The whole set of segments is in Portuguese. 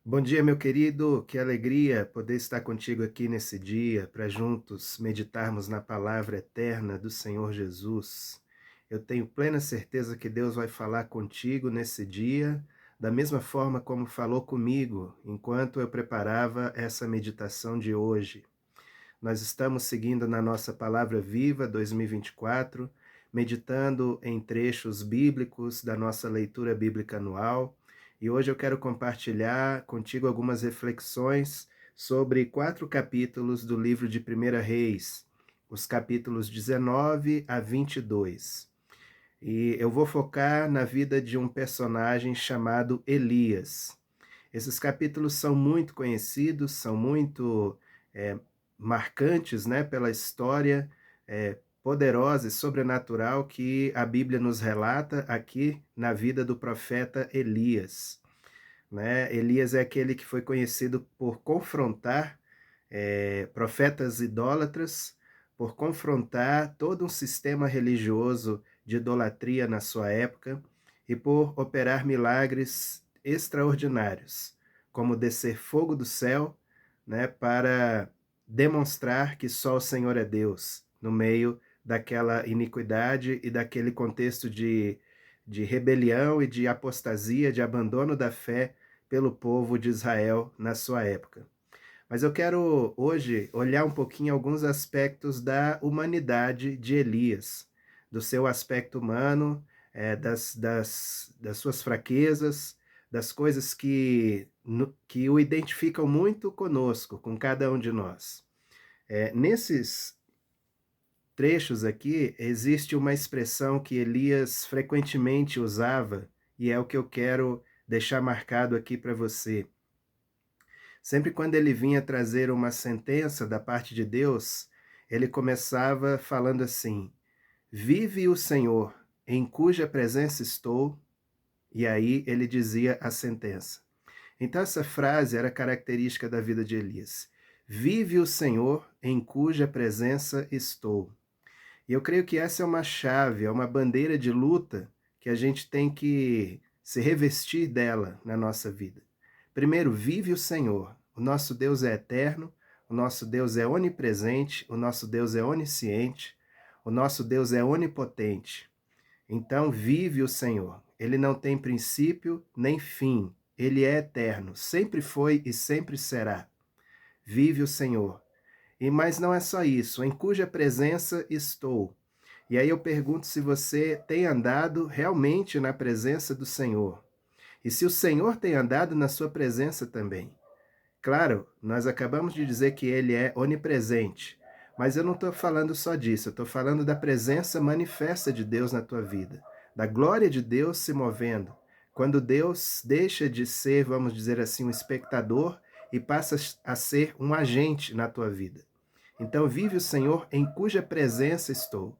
Bom dia, meu querido. Que alegria poder estar contigo aqui nesse dia para juntos meditarmos na palavra eterna do Senhor Jesus. Eu tenho plena certeza que Deus vai falar contigo nesse dia, da mesma forma como falou comigo enquanto eu preparava essa meditação de hoje. Nós estamos seguindo na nossa Palavra Viva 2024, meditando em trechos bíblicos da nossa leitura bíblica anual, e hoje eu quero compartilhar contigo algumas reflexões sobre 4 capítulos do livro de 1 Reis, os capítulos 19 a 22. E eu vou focar na vida de um personagem chamado Elias. Esses capítulos são muito conhecidos, são muito eh, marcantes, né, pela história poderosa e sobrenatural que a Bíblia nos relata aqui na vida do profeta Elias, né? Elias é aquele que foi conhecido por confrontar profetas idólatras, por confrontar todo um sistema religioso de idolatria na sua época e por operar milagres extraordinários, como descer fogo do céu, né, para demonstrar que só o Senhor é Deus, no meio daquela iniquidade e daquele contexto de rebelião e de apostasia, de abandono da fé pelo povo de Israel na sua época. Mas eu quero hoje olhar um pouquinho alguns aspectos da humanidade de Elias, do seu aspecto humano, das suas fraquezas, das coisas que o identificam muito conosco, com cada um de nós. Nesses trechos aqui, existe uma expressão que Elias frequentemente usava, e é o que eu quero deixar marcado aqui para você. Sempre quando ele vinha trazer uma sentença da parte de Deus, ele começava falando assim: Vive o Senhor, em cuja presença estou, e aí ele dizia a sentença. Então essa frase era característica da vida de Elias. Vive o Senhor, em cuja presença estou. E eu creio que essa é uma chave, é uma bandeira de luta que a gente tem que se revestir dela na nossa vida. Primeiro, vive o Senhor. O nosso Deus é eterno, o nosso Deus é onipresente, o nosso Deus é onisciente, o nosso Deus é onipotente. Então, vive o Senhor. Ele não tem princípio nem fim. Ele é eterno, sempre foi e sempre será. Vive o Senhor. Mas não é só isso, em cuja presença estou. E aí eu pergunto se você tem andado realmente na presença do Senhor. E se o Senhor tem andado na sua presença também. Claro, nós acabamos de dizer que ele é onipresente, mas eu não estou falando só disso, eu estou falando da presença manifesta de Deus na tua vida, da glória de Deus se movendo. Quando Deus deixa de ser, vamos dizer assim, um espectador e passa a ser um agente na tua vida. Então, vive o Senhor em cuja presença estou.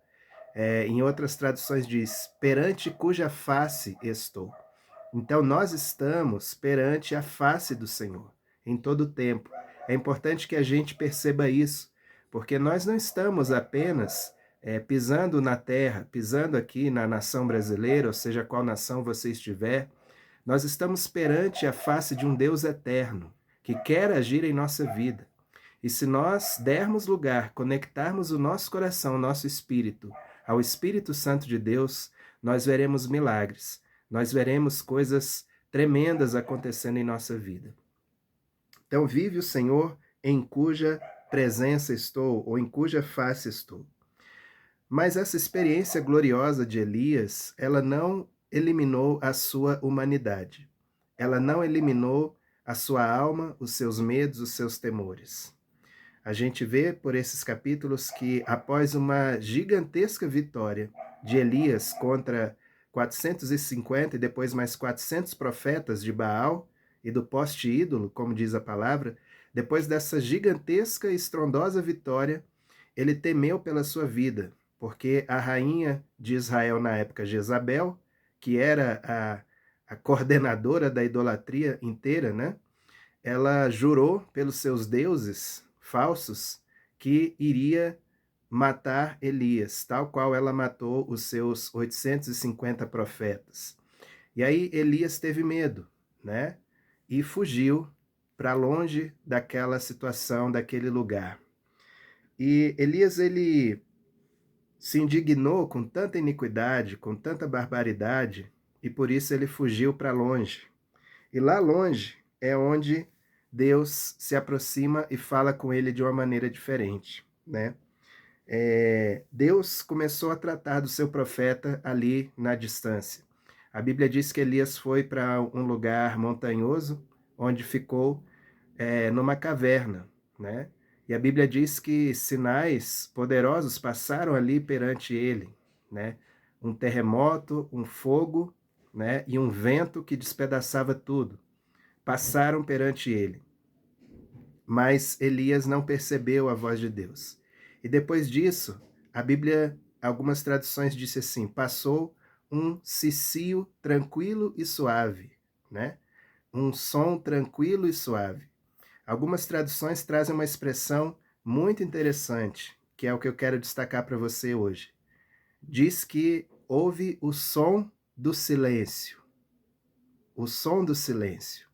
Em outras traduções diz, perante cuja face estou. Então, nós estamos perante a face do Senhor, em todo o tempo. É importante que a gente perceba isso, porque nós não estamos apenas pisando na terra, pisando aqui na nação brasileira, ou seja, qual nação você estiver, nós estamos perante a face de um Deus eterno, que quer agir em nossa vida. E se nós dermos lugar, conectarmos o nosso coração, o nosso espírito, ao Espírito Santo de Deus, nós veremos milagres, nós veremos coisas tremendas acontecendo em nossa vida. Então, vive o Senhor em cuja presença estou, ou em cuja face estou. Mas essa experiência gloriosa de Elias, ela não eliminou a sua humanidade. Ela não eliminou a sua alma, os seus medos, os seus temores. A gente vê por esses capítulos que, após uma gigantesca vitória de Elias contra 450 e depois mais 400 profetas de Baal e do poste ídolo, como diz a palavra, depois dessa gigantesca e estrondosa vitória, ele temeu pela sua vida, porque a rainha de Israel na época, Jezabel, que era a coordenadora da idolatria inteira, né? Ela jurou pelos seus deuses falsos que iria matar Elias, tal qual ela matou os seus 850 profetas. E aí Elias teve medo, né? E fugiu para longe daquela situação, daquele lugar. E Elias, ele se indignou com tanta iniquidade, com tanta barbaridade, e por isso ele fugiu para longe. E lá longe é onde Deus se aproxima e fala com ele de uma maneira diferente, né? Deus começou a tratar do seu profeta ali na distância. A Bíblia diz que Elias foi para um lugar montanhoso, onde ficou numa caverna, né? E a Bíblia diz que sinais poderosos passaram ali perante ele, né? Um terremoto, um fogo, né? E um vento que despedaçava tudo. Passaram perante ele. Mas Elias não percebeu a voz de Deus. E depois disso, a Bíblia, algumas traduções disse assim: passou um cicio tranquilo e suave, né? Um som tranquilo e suave. Algumas traduções trazem uma expressão muito interessante, que é o que eu quero destacar para você hoje. Diz que houve o som do silêncio. O som do silêncio.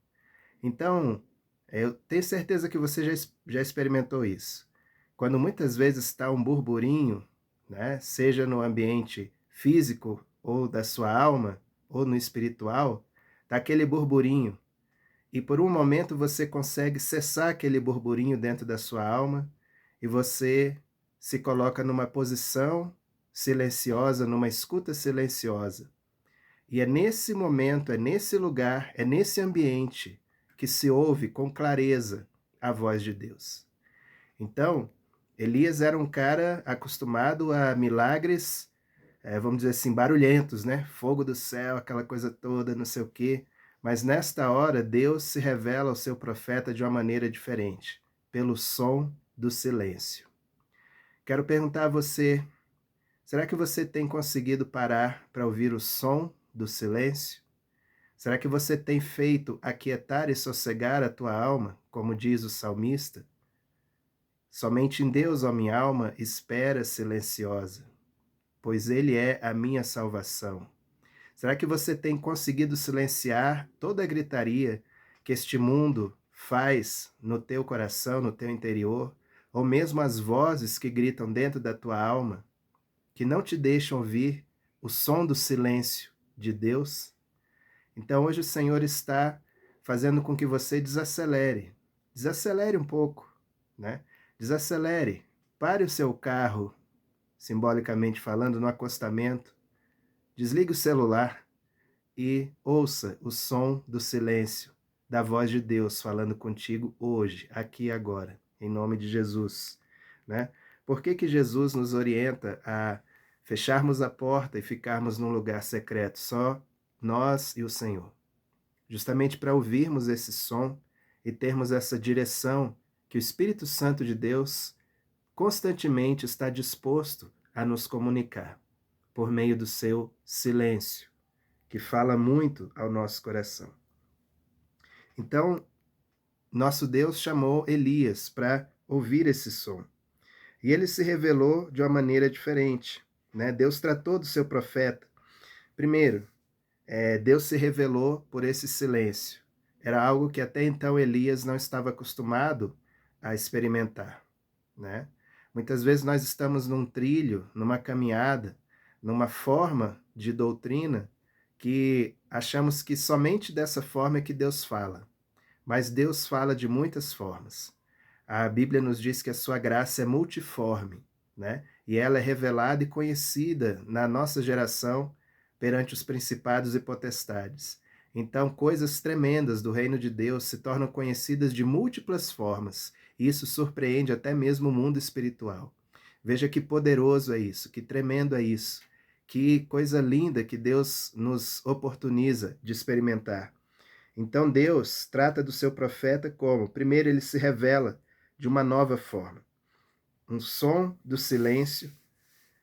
Então, eu tenho certeza que você já experimentou isso. Quando muitas vezes está um burburinho, né, seja no ambiente físico ou da sua alma, ou no espiritual, está aquele burburinho. E por um momento você consegue cessar aquele burburinho dentro da sua alma e você se coloca numa posição silenciosa, numa escuta silenciosa. E é nesse momento, é nesse lugar, é nesse ambiente que se ouve com clareza a voz de Deus. Então, Elias era um cara acostumado a milagres, vamos dizer assim, barulhentos, né? Fogo do céu, aquela coisa toda, não sei o quê. Mas nesta hora, Deus se revela ao seu profeta de uma maneira diferente, pelo som do silêncio. Quero perguntar a você, será que você tem conseguido parar para ouvir o som do silêncio? Será que você tem feito aquietar e sossegar a tua alma, como diz o salmista? Somente em Deus, ó minha alma, espera silenciosa, pois Ele é a minha salvação. Será que você tem conseguido silenciar toda a gritaria que este mundo faz no teu coração, no teu interior, ou mesmo as vozes que gritam dentro da tua alma, que não te deixam ouvir o som do silêncio de Deus? Então hoje o Senhor está fazendo com que você desacelere. Desacelere um pouco, né? Desacelere. Pare o seu carro, simbolicamente falando, no acostamento. Desligue o celular e ouça o som do silêncio, da voz de Deus falando contigo hoje, aqui e agora, em nome de Jesus, né? Por que que Jesus nos orienta a fecharmos a porta e ficarmos num lugar secreto, só nós e o Senhor? Justamente para ouvirmos esse som e termos essa direção que o Espírito Santo de Deus constantemente está disposto a nos comunicar por meio do seu silêncio, que fala muito ao nosso coração. Então, nosso Deus chamou Elias para ouvir esse som. E ele se revelou de uma maneira diferente, né? Deus tratou do seu profeta. Primeiro, Deus se revelou por esse silêncio. Era algo que até então Elias não estava acostumado a experimentar, né? Muitas vezes nós estamos num trilho, numa caminhada, numa forma de doutrina que achamos que somente dessa forma é que Deus fala. Mas Deus fala de muitas formas. A Bíblia nos diz que a sua graça é multiforme, né? E ela é revelada e conhecida na nossa geração perante os principados e potestades. Então, coisas tremendas do reino de Deus se tornam conhecidas de múltiplas formas, e isso surpreende até mesmo o mundo espiritual. Veja que poderoso é isso, que tremendo é isso, que coisa linda que Deus nos oportuniza de experimentar. Então Deus trata do seu profeta como? Primeiro, ele se revela de uma nova forma. Um som do silêncio,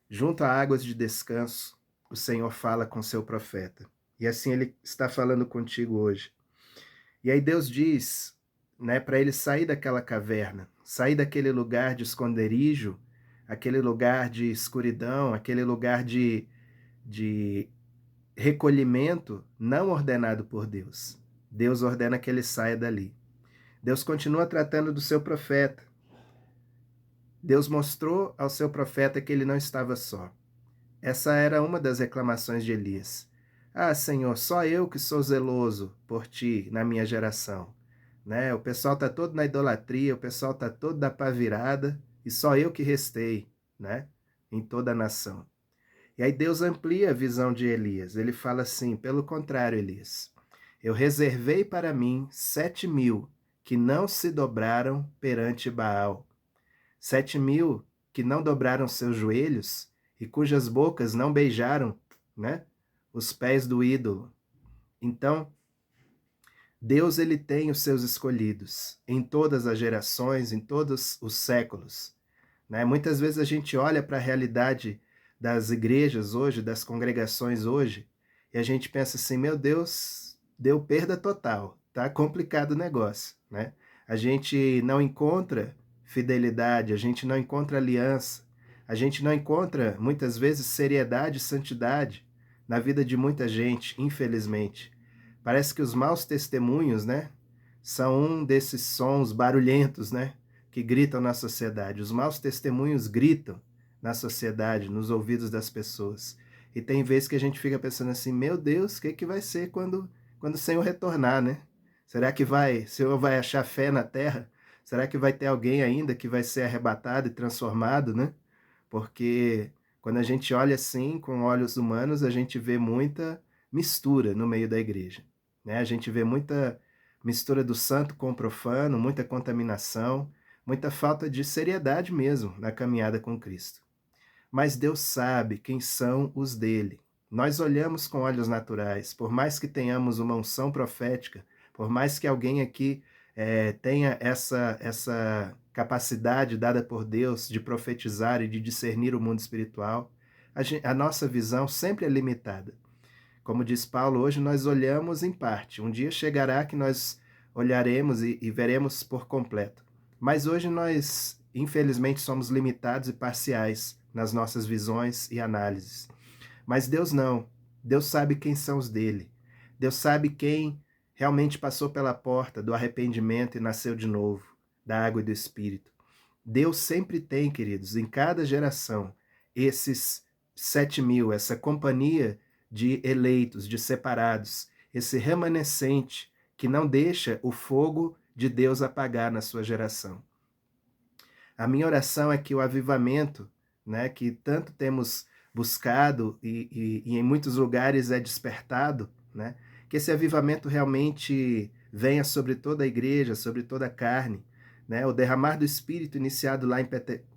junto a águas de descanso, o Senhor fala com seu profeta. E assim ele está falando contigo hoje. E aí Deus diz, né, para ele sair daquela caverna, sair daquele lugar de esconderijo, aquele lugar de escuridão, aquele lugar de recolhimento não ordenado por Deus. Deus ordena que ele saia dali. Deus continua tratando do seu profeta. Deus mostrou ao seu profeta que ele não estava só. Essa era uma das reclamações de Elias. Ah, Senhor, só eu que sou zeloso por ti na minha geração. Né? O pessoal está todo na idolatria, o pessoal está todo da pá virada, e só eu que restei, né? Em toda a nação. E aí Deus amplia a visão de Elias. Ele fala assim, pelo contrário, Elias, eu reservei para mim 7.000 que não se dobraram perante Baal. 7.000 que não dobraram seus joelhos e cujas bocas não beijaram, né, os pés do ídolo. Então, Deus ele tem os seus escolhidos em todas as gerações, em todos os séculos. Né? Muitas vezes a gente olha para a realidade das igrejas hoje, das congregações hoje, e a gente pensa assim, meu Deus, deu perda total, tá complicado o negócio, né? A gente não encontra fidelidade, a gente não encontra aliança, a gente não encontra, muitas vezes, seriedade e santidade na vida de muita gente, infelizmente. Parece que os maus testemunhos, né, são um desses sons barulhentos, né, que gritam na sociedade. Os maus testemunhos gritam na sociedade, nos ouvidos das pessoas. E tem vezes que a gente fica pensando assim, meu Deus, o que vai ser quando o Senhor retornar, né? Será que o Senhor vai achar fé na terra? Será que vai ter alguém ainda que vai ser arrebatado e transformado, né? Porque quando a gente olha assim, com olhos humanos, a gente vê muita mistura no meio da igreja, né? A gente vê muita mistura do santo com o profano, muita contaminação, muita falta de seriedade mesmo na caminhada com Cristo. Mas Deus sabe quem são os dele. Nós olhamos com olhos naturais, por mais que tenhamos uma unção profética, por mais que alguém aqui tenha essa capacidade dada por Deus de profetizar e de discernir o mundo espiritual, a nossa visão sempre é limitada. Como diz Paulo, hoje nós olhamos em parte. Um dia chegará que nós olharemos e veremos por completo. Mas hoje nós, infelizmente, somos limitados e parciais nas nossas visões e análises. Mas Deus não. Deus sabe quem são os dele. Deus sabe quem realmente passou pela porta do arrependimento e nasceu de novo, da água e do Espírito. Deus sempre tem, queridos, em cada geração, esses 7.000, essa companhia de eleitos, de separados, esse remanescente que não deixa o fogo de Deus apagar na sua geração. A minha oração é que o avivamento, né, que tanto temos buscado e em muitos lugares é despertado, né, que esse avivamento realmente venha sobre toda a igreja, sobre toda a carne, né, o derramar do Espírito iniciado lá em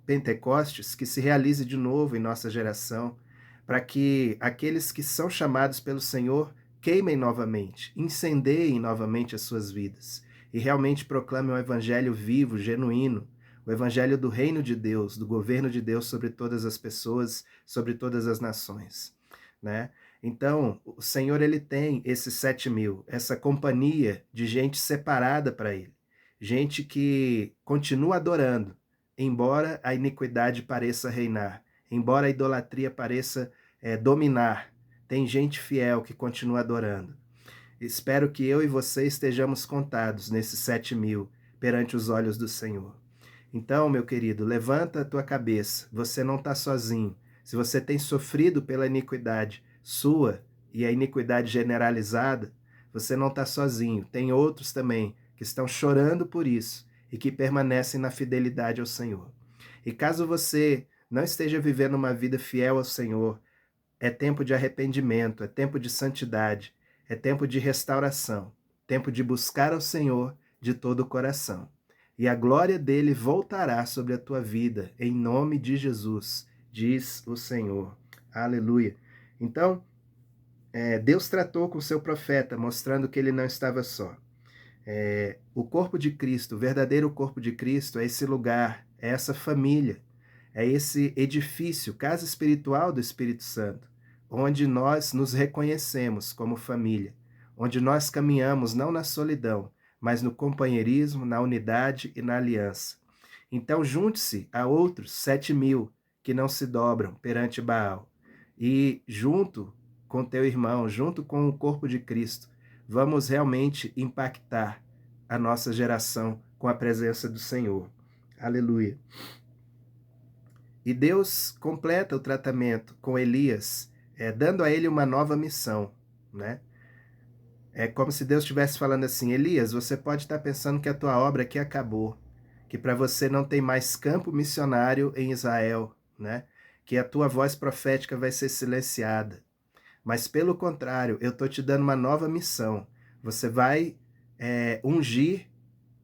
Pentecostes, que se realize de novo em nossa geração, para que aqueles que são chamados pelo Senhor queimem novamente, incendeiem novamente as suas vidas e realmente proclamem o evangelho vivo, genuíno, o evangelho do reino de Deus, do governo de Deus sobre todas as pessoas, sobre todas as nações, né? Então, o Senhor, ele tem esses 7.000, essa companhia de gente separada para ele, gente que continua adorando, embora a iniquidade pareça reinar, embora a idolatria pareça dominar, tem gente fiel que continua adorando. Espero que eu e você estejamos contados nesses 7.000 perante os olhos do Senhor. Então, meu querido, levanta a tua cabeça, você não está sozinho. Se você tem sofrido pela iniquidade sua e a iniquidade generalizada, você não está sozinho. Tem outros também que estão chorando por isso e que permanecem na fidelidade ao Senhor. E caso você não esteja vivendo uma vida fiel ao Senhor, é tempo de arrependimento, é tempo de santidade, é tempo de restauração, tempo de buscar ao Senhor de todo o coração. E a glória dele voltará sobre a tua vida, em nome de Jesus, diz o Senhor. Aleluia. Então, Deus tratou com o seu profeta, mostrando que ele não estava só. O corpo de Cristo, o verdadeiro corpo de Cristo, é esse lugar, é essa família, é esse edifício, casa espiritual do Espírito Santo, onde nós nos reconhecemos como família, onde nós caminhamos não na solidão, mas no companheirismo, na unidade e na aliança. Então junte-se a outros 7.000 que não se dobram perante Baal. E junto com teu irmão, junto com o corpo de Cristo, vamos realmente impactar a nossa geração com a presença do Senhor. Aleluia. E Deus completa o tratamento com Elias, dando a ele uma nova missão, né? É como se Deus estivesse falando assim: Elias, você pode estar pensando que a tua obra aqui acabou, que para você não tem mais campo missionário em Israel, né? Que a tua voz profética vai ser silenciada. Mas pelo contrário, eu estou te dando uma nova missão. Você vai ungir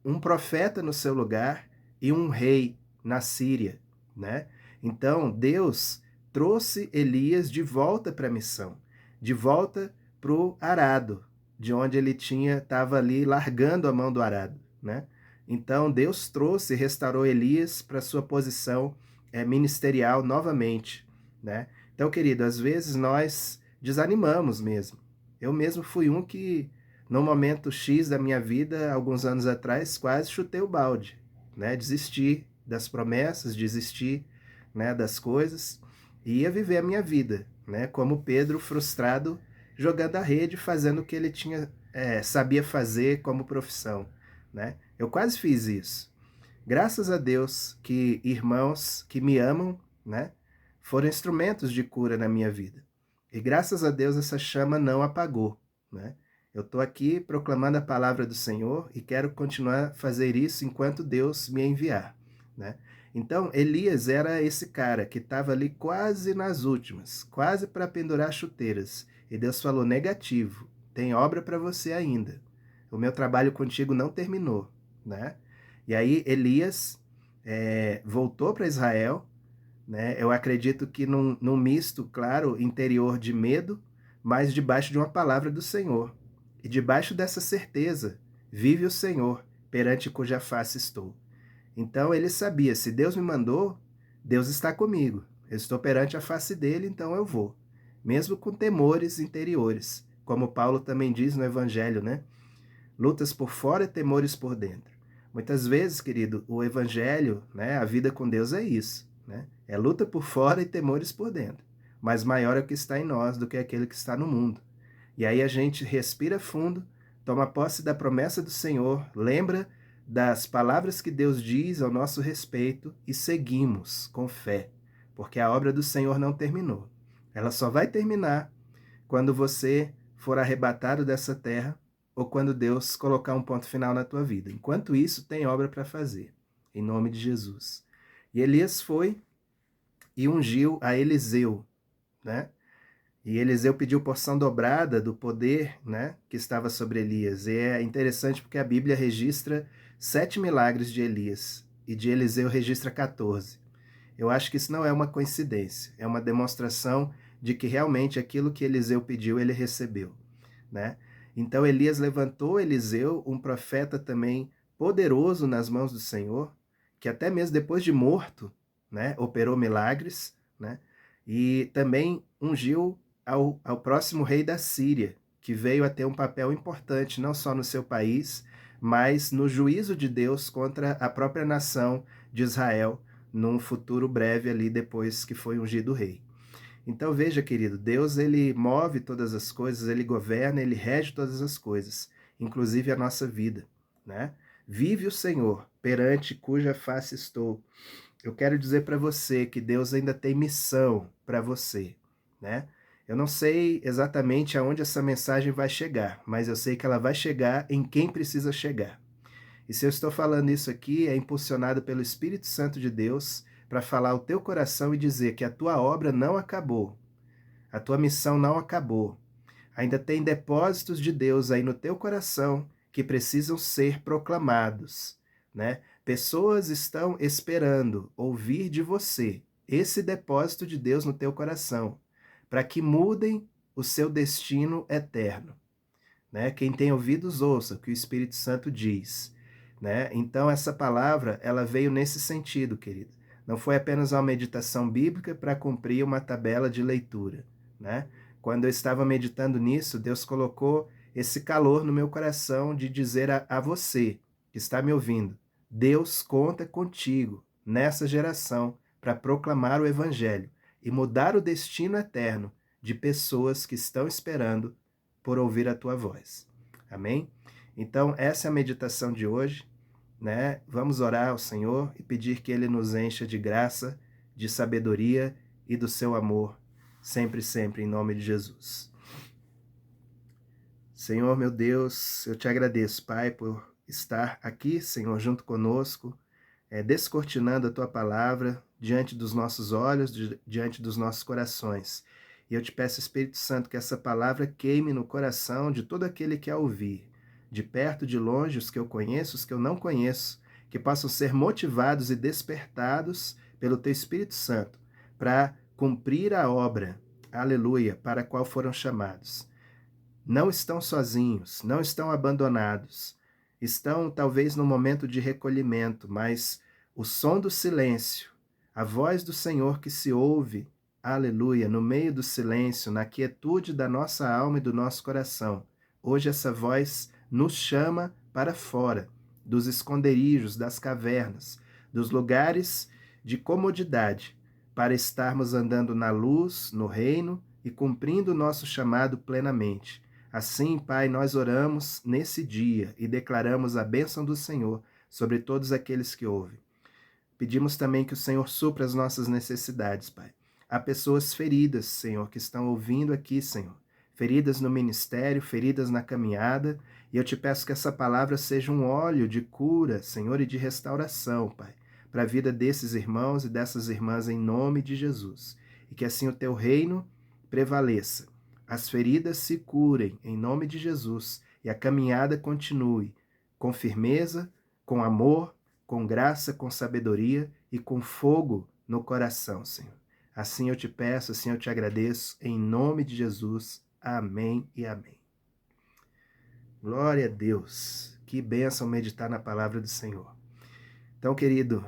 um profeta no seu lugar e um rei na Síria, né? Então, Deus trouxe Elias de volta para a missão, de volta para o arado, de onde ele estava ali largando a mão do arado, né? Então, Deus trouxe e restaurou Elias para sua posição ministerial novamente, né? Então, querido, às vezes nós desanimamos mesmo. Eu mesmo fui um que no momento X da minha vida, alguns anos atrás, quase chutei o balde, né? Desisti das promessas, desisti, né, das coisas, e ia viver a minha vida, né? Como Pedro, frustrado, jogando a rede, fazendo o que ele sabia fazer como profissão, né? Eu quase fiz isso. Graças a Deus que irmãos que me amam, né, foram instrumentos de cura na minha vida. E graças a Deus essa chama não apagou, né? Eu estou aqui proclamando a palavra do Senhor e quero continuar a fazer isso enquanto Deus me enviar, né? Então, Elias era esse cara que estava ali quase nas últimas, quase para pendurar chuteiras. E Deus falou: negativo, tem obra para você ainda. O meu trabalho contigo não terminou, né? E aí Elias voltou para Israel, né? Eu acredito que num misto, claro, interior de medo, mas debaixo de uma palavra do Senhor. E debaixo dessa certeza, vive o Senhor, perante cuja face estou. Então ele sabia, se Deus me mandou, Deus está comigo. Eu estou perante a face dele, então eu vou. Mesmo com temores interiores, como Paulo também diz no Evangelho, né? Lutas por fora e temores por dentro. Muitas vezes, querido, o evangelho, né, a vida com Deus é isso, né? É luta por fora e temores por dentro. Mas maior é o que está em nós do que aquele que está no mundo. E aí a gente respira fundo, toma posse da promessa do Senhor, lembra das palavras que Deus diz ao nosso respeito e seguimos com fé, porque a obra do Senhor não terminou. Ela só vai terminar quando você for arrebatado dessa terra ou quando Deus colocar um ponto final na tua vida. Enquanto isso, tem obra para fazer, em nome de Jesus. E Elias foi e ungiu a Eliseu, né? E Eliseu pediu porção dobrada do poder, né, que estava sobre Elias. E é interessante porque a Bíblia registra 7 milagres de Elias e de Eliseu registra 14. Eu acho que isso não é uma coincidência, é uma demonstração de que realmente aquilo que Eliseu pediu, ele recebeu, né? Então Elias levantou Eliseu, um profeta também poderoso nas mãos do Senhor, que até mesmo depois de morto, né, operou milagres, né? E também ungiu ao próximo rei da Síria, que veio a ter um papel importante não só no seu país, mas no juízo de Deus contra a própria nação de Israel, num futuro breve ali depois que foi ungido rei. Então veja, querido, Deus ele move todas as coisas, ele governa, ele rege todas as coisas, inclusive a nossa vida, né? Vive o Senhor, perante cuja face estou. Eu quero dizer para você que Deus ainda tem missão para você, né? Eu não sei exatamente aonde essa mensagem vai chegar, mas eu sei que ela vai chegar em quem precisa chegar. E se eu estou falando isso aqui, é impulsionado pelo Espírito Santo de Deus para falar ao teu coração e dizer que a tua obra não acabou, a tua missão não acabou. Ainda tem depósitos de Deus aí no teu coração que precisam ser proclamados, né? Pessoas estão esperando ouvir de você esse depósito de Deus no teu coração, para que mudem o seu destino eterno, né? Quem tem ouvidos ouça o que o Espírito Santo diz, né? Então essa palavra, ela veio nesse sentido, querido. Não foi apenas uma meditação bíblica para cumprir uma tabela de leitura, né? Quando eu estava meditando nisso, Deus colocou esse calor no meu coração de dizer a você que está me ouvindo: Deus conta contigo nessa geração para proclamar o evangelho e mudar o destino eterno de pessoas que estão esperando por ouvir a tua voz. Amém? Então, essa é a meditação de hoje, né? Vamos orar ao Senhor e pedir que Ele nos encha de graça, de sabedoria e do seu amor, sempre, sempre, em nome de Jesus. Senhor, meu Deus, eu te agradeço, Pai, por estar aqui, Senhor, junto conosco, descortinando a Tua palavra diante dos nossos olhos, diante dos nossos corações. E eu te peço, Espírito Santo, que essa palavra queime no coração de todo aquele que a ouvir, de perto, de longe, os que eu conheço, os que eu não conheço, que possam ser motivados e despertados pelo Teu Espírito Santo para cumprir a obra, aleluia, para a qual foram chamados. Não estão sozinhos, não estão abandonados. Estão talvez no momento de recolhimento, mas o som do silêncio, a voz do Senhor que se ouve, aleluia, no meio do silêncio, na quietude da nossa alma e do nosso coração. Hoje essa voz nos chama para fora, dos esconderijos, das cavernas, dos lugares de comodidade, para estarmos andando na luz, no reino e cumprindo o nosso chamado plenamente. Assim, Pai, nós oramos nesse dia e declaramos a bênção do Senhor sobre todos aqueles que ouvem. Pedimos também que o Senhor supra as nossas necessidades, Pai. Há pessoas feridas, Senhor, que estão ouvindo aqui, Senhor. Feridas no ministério, feridas na caminhada, e eu te peço que essa palavra seja um óleo de cura, Senhor, e de restauração, Pai, para a vida desses irmãos e dessas irmãs em nome de Jesus. E que assim o teu reino prevaleça. As feridas se curem em nome de Jesus e a caminhada continue com firmeza, com amor, com graça, com sabedoria e com fogo no coração, Senhor. Assim eu te peço, assim eu te agradeço, em nome de Jesus. Amém e amém. Glória a Deus. Que bênção meditar na palavra do Senhor. Então, querido,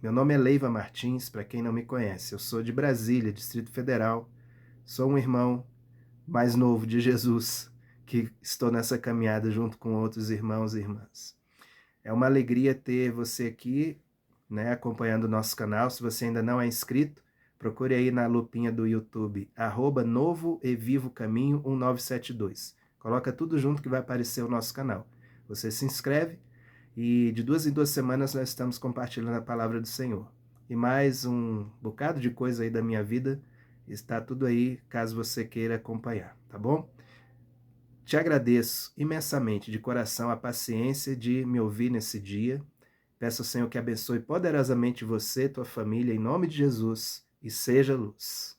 meu nome é Leiva Martins, para quem não me conhece. Eu sou de Brasília, Distrito Federal. Sou um irmão mais novo de Jesus, que estou nessa caminhada junto com outros irmãos e irmãs. É uma alegria ter você aqui, né, acompanhando o nosso canal. Se você ainda não é inscrito, procure aí na lupinha do YouTube, @Novo e Vivo Caminho 1972. Coloca tudo junto que vai aparecer o nosso canal. Você se inscreve e de 2 em 2 semanas nós estamos compartilhando a palavra do Senhor. E mais um bocado de coisa aí da minha vida, está tudo aí, caso você queira acompanhar, tá bom? Te agradeço imensamente de coração a paciência de me ouvir nesse dia. Peço ao Senhor que abençoe poderosamente você, tua família, em nome de Jesus, e seja luz.